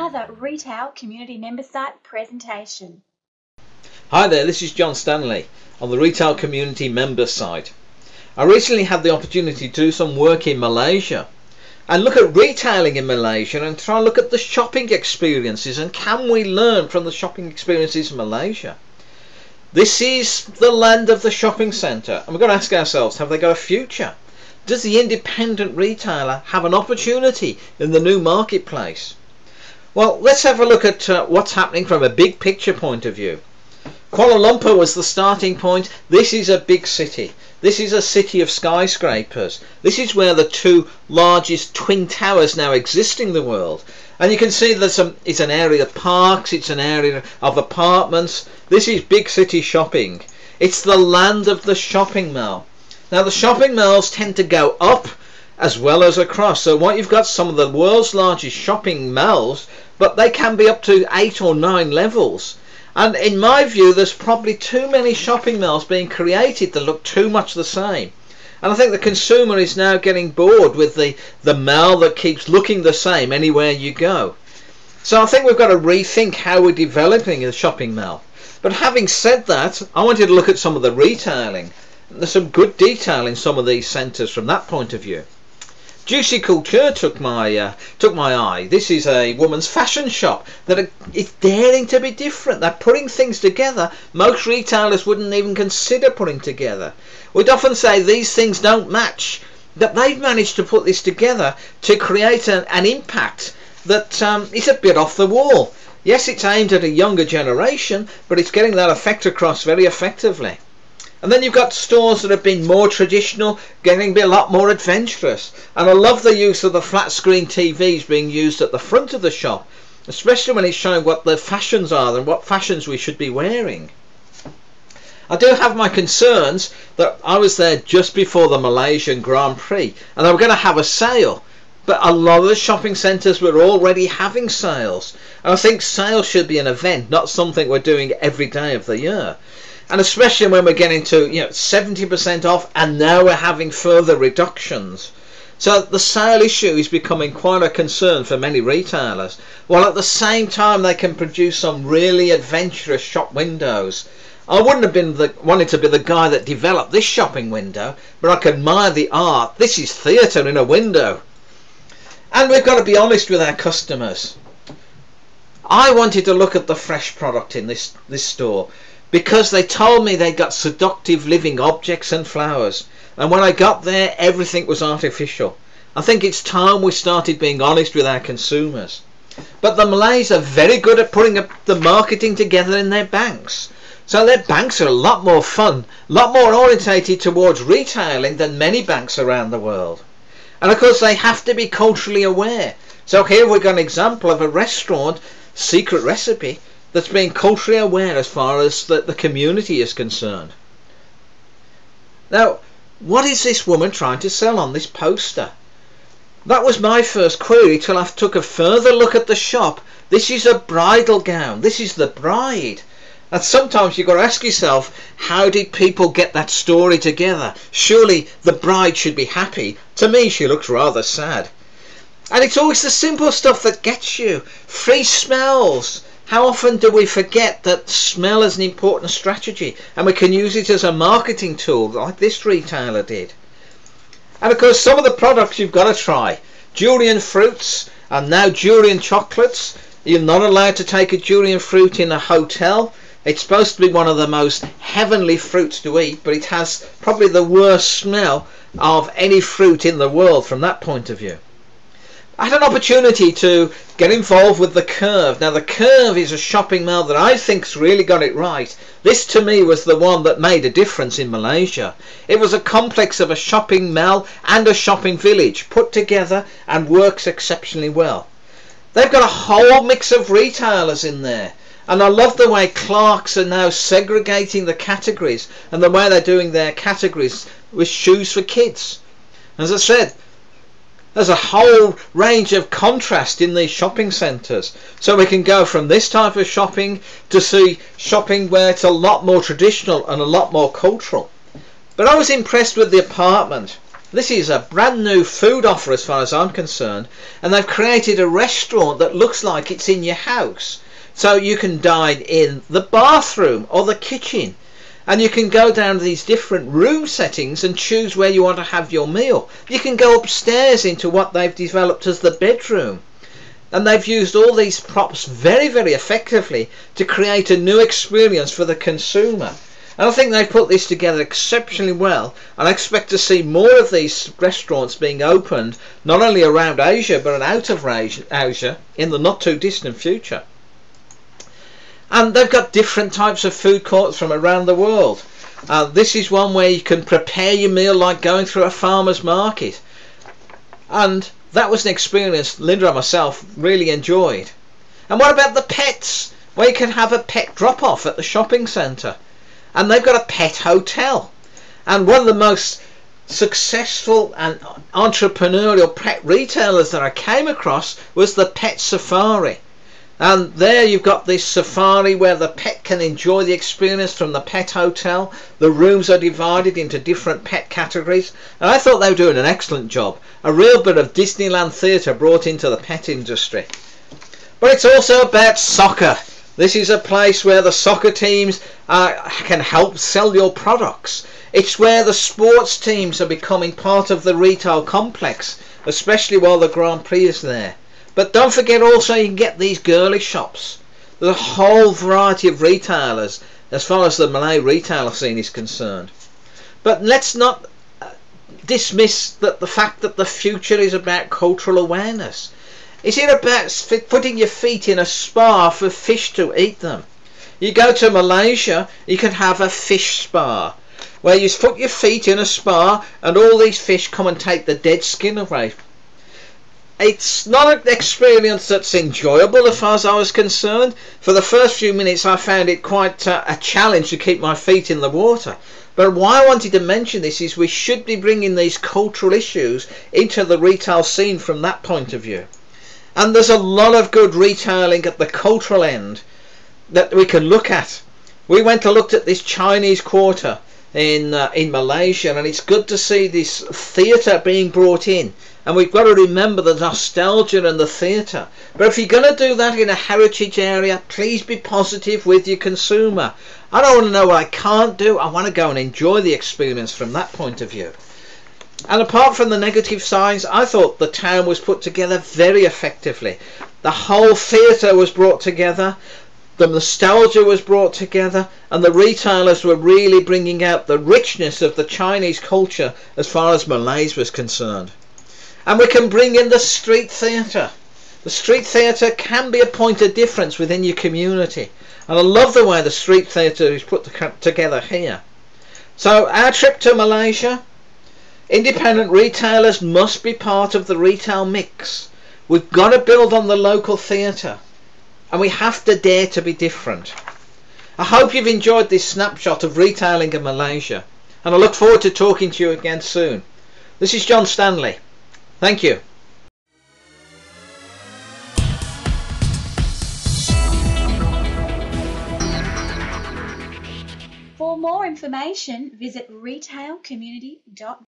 another Retail Community Member Site presentation. Hi there, this is John Stanley on the Retail Community Member site. I recently had the opportunity to do some work in Malaysia and look at retailing in Malaysia and try and look at the shopping experiences and can we learn from the shopping experiences in Malaysia. This is the land of the shopping centre and we've got to ask ourselves, have they got a future? Does the independent retailer have an opportunity in the new marketplace? Well, let's have a look at what's happening from a big picture point of view. Kuala Lumpur was the starting point. This is a big city. This is a city of skyscrapers. This is where the two largest twin towers now exist in the world. And you can see it's an area of parks, it's an area of apartments. This is big city shopping. It's the land of the shopping mall. Now the shopping malls tend to go up as well as across. So what you've got some of the world's largest shopping malls, but they can be up to 8 or 9 levels. And in my view, there's probably too many shopping malls being created that look too much the same. And I think the consumer is now getting bored with the mall that keeps looking the same anywhere you go. So I think we've got to rethink how we're developing a shopping mall. But having said that, I wanted to look at some of the retailing. There's some good detail in some of these centres from that point of view. Juicy Culture took my eye. This is a woman's fashion shop that is daring to be different. They're putting things together most retailers wouldn't even consider putting together. We'd often say these things don't match, but they've managed to put this together to create an impact that is a bit off the wall. Yes, it's aimed at a younger generation, but it's getting that effect across very effectively. And then you've got stores that have been more traditional, getting a lot more adventurous. And I love the use of the flat screen TVs being used at the front of the shop, especially when it's showing what the fashions are and what fashions we should be wearing. I do have my concerns that I was there just before the Malaysian Grand Prix and they were going to have a sale. But a lot of the shopping centres were already having sales. And I think sales should be an event, not something we're doing every day of the year. And especially when we're getting to 70% off and now we're having further reductions. So the sale issue is becoming quite a concern for many retailers, while at the same time they can produce some really adventurous shop windows. I wouldn't have been wanted to be the guy that developed this shopping window, but I can admire the art. This is theatre in a window. And we've got to be honest with our customers. I wanted to look at the fresh product in this store, because they told me they got seductive living objects and flowers. And when I got there, everything was artificial. I think it's time we started being honest with our consumers. But the Malays are very good at putting up the marketing together in their banks. So their banks are a lot more fun, a lot more orientated towards retailing than many banks around the world. And of course they have to be culturally aware. So here we've got an example of a restaurant, secret recipe, that's being culturally aware as far as the community is concerned. Now, what is this woman trying to sell on this poster? That was my first query till I took a further look at the shop. This is a bridal gown. This is the bride. And sometimes you've got to ask yourself, how did people get that story together? Surely the bride should be happy. To me, she looks rather sad. And it's always the simple stuff that gets you. Free smells. How often do we forget that smell is an important strategy and we can use it as a marketing tool like this retailer did? And of course some of the products you've got to try. Durian fruits and now durian chocolates. You're not allowed to take a durian fruit in a hotel. It's supposed to be one of the most heavenly fruits to eat, but it has probably the worst smell of any fruit in the world from that point of view. I had an opportunity to get involved with the Curve. Now the Curve is a shopping mall that I think's really got it right. This to me was the one that made a difference in Malaysia. It was a complex of a shopping mall and a shopping village put together and works exceptionally well. They've got a whole mix of retailers in there. And I love the way Clark's are now segregating the categories and the way they're doing their categories with shoes for kids. As I said, there's a whole range of contrast in these shopping centres. So we can go from this type of shopping to see shopping where it's a lot more traditional and a lot more cultural. But I was impressed with the apartment. This is a brand new food offer as far as I'm concerned, and they've created a restaurant that looks like it's in your house. So you can dine in the bathroom or the kitchen, and you can go down to these different room settings and choose where you want to have your meal. You can go upstairs into what they've developed as the bedroom. And they've used all these props very, very effectively to create a new experience for the consumer. And I think they've put this together exceptionally well, and I expect to see more of these restaurants being opened not only around Asia but out of Asia in the not too distant future. And they've got different types of food courts from around the world. This is one where you can prepare your meal like going through a farmer's market. And that was an experience Linda and myself really enjoyed. And what about the pets? Well, you can have a pet drop-off at the shopping centre. And they've got a pet hotel. And one of the most successful and entrepreneurial pet retailers that I came across was the Pet Safari. And there you've got this safari where the pet can enjoy the experience from the pet hotel. The rooms are divided into different pet categories, and I thought they were doing an excellent job. A real bit of Disneyland theatre brought into the pet industry. But it's also about soccer. This is a place where the soccer teams can help sell your products. It's where the sports teams are becoming part of the retail complex, especially while the Grand Prix is there. But don't forget also you can get these girly shops. There's a whole variety of retailers as far as the Malay retail scene is concerned. But let's not dismiss the fact that the future is about cultural awareness. Is it about putting your feet in a spa for fish to eat them? You go to Malaysia, you can have a fish spa, where you put your feet in a spa and all these fish come and take the dead skin away. It's not an experience that's enjoyable as far as I was concerned. For the first few minutes I found it quite a challenge to keep my feet in the water. But why I wanted to mention this is we should be bringing these cultural issues into the retail scene from that point of view. And there's a lot of good retailing at the cultural end that we can look at. We went and looked at this Chinese quarter in Malaysia, and it's good to see this theatre being brought in. And we've got to remember the nostalgia and the theatre. But if you're going to do that in a heritage area, please be positive with your consumer. I don't want to know what I can't do. I want to go and enjoy the experience from that point of view. And apart from the negative sides, I thought the town was put together very effectively. The whole theatre was brought together. The nostalgia was brought together, and the retailers were really bringing out the richness of the Chinese culture as far as Malays was concerned. And we can bring in the street theatre. The street theatre can be a point of difference within your community. And I love the way the street theatre is put together here. So our trip to Malaysia, independent retailers must be part of the retail mix. We've got to build on the local theatre. And we have to dare to be different. I hope you've enjoyed this snapshot of retailing in Malaysia. And I look forward to talking to you again soon. This is John Stanley. Thank you. For more information, visit retailcommunity.com.